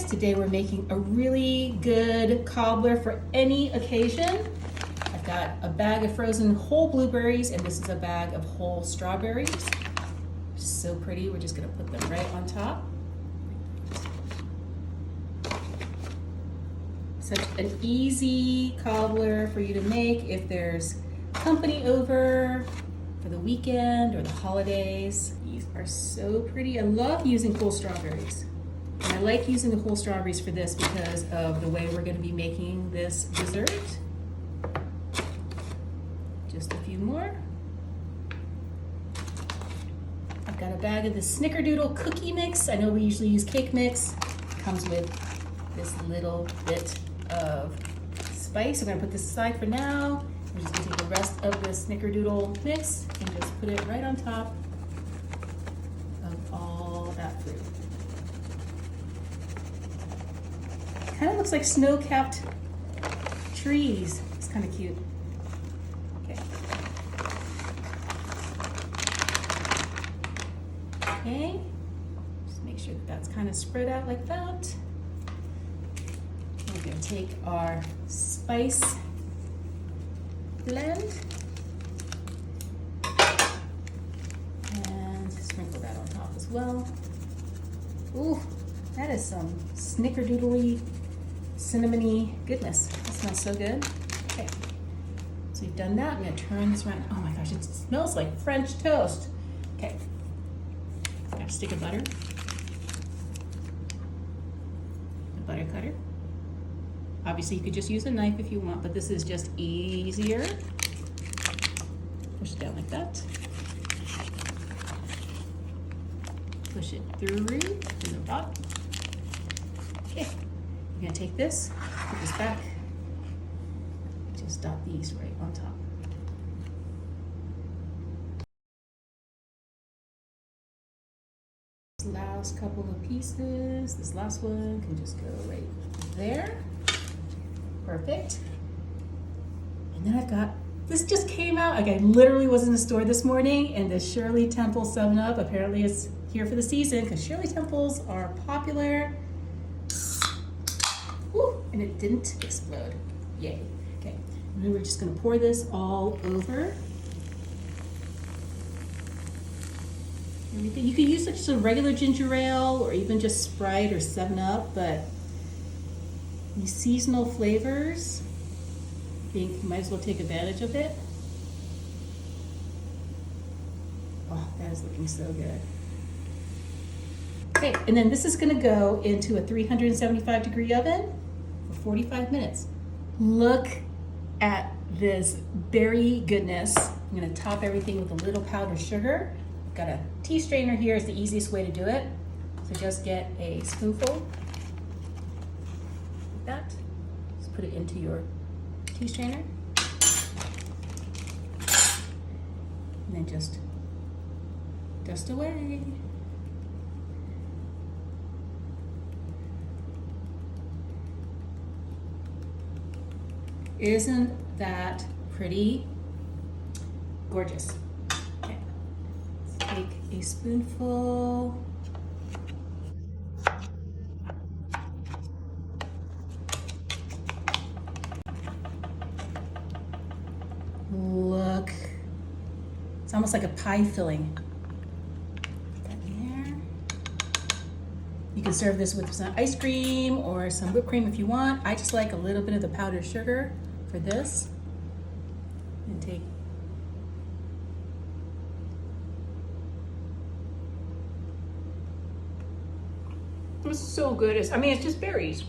Today we're making a really good cobbler for any occasion. I've got a bag of frozen whole blueberries and this is a bag of whole strawberries. So pretty, we're just gonna put them right on top. Such an easy cobbler for you to make if there's company over for the weekend or the holidays. These are so pretty. I love using whole strawberries. And I like using the whole strawberries for this because of the way we're going to be making this dessert. Just a few more. I've got a bag of the Snickerdoodle cookie mix. I know we usually use cake mix. It comes with this little bit of spice. I'm going to put this aside for now. I'm just going to take the rest of the Snickerdoodle mix and just put it right on top of all that fruit. Kind of looks like snow-capped trees. It's kind of cute. Okay. Okay. Just make sure that that's kind of spread out like that. We're going to take our spice blend and sprinkle that on top as well. Ooh, that is some snickerdoodly, cinnamony goodness. That smells so good. Okay, so we've done that. I'm gonna turn this around. Oh my gosh, it smells like French toast. Okay, got a stick of butter, a butter cutter. Obviously, you could just use a knife if you want, but this is just easier. Push it down like that. Push it through to the bottom. Okay, you're gonna take this, put this back, just dot these right on top. This last couple of pieces, this last one can just go right there. Perfect. And then I've got, this just came out, like I literally was in the store this morning and the Shirley Temple 7-Up apparently is here for the season because Shirley Temples are popular. Woo, and it didn't explode. Yay. Okay, and then we're just gonna pour this all over. Everything. You could use just a regular ginger ale or even just Sprite or 7-Up, but these seasonal flavors, I think you might as well take advantage of it. Oh, that is looking so good. Okay, and then this is gonna go into a 375-degree oven for 45 minutes. Look at this berry goodness. I'm gonna top everything with a little powdered sugar. I've got a tea strainer here, is the easiest way to do it. So just get a spoonful. That. Just put it into your tea strainer. And then just dust away. Isn't that pretty? Gorgeous. Okay. Let's take a spoonful. Look, it's almost like a pie filling. Put that in there. You can serve this with some ice cream or some whipped cream if you want. I just like a little bit of the powdered sugar for this. And take it's so good. It's just berries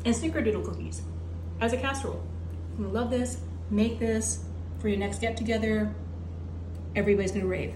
and Snickerdoodle cookies as a casserole. I love this. Make this for your next get together. Everybody's gonna rave.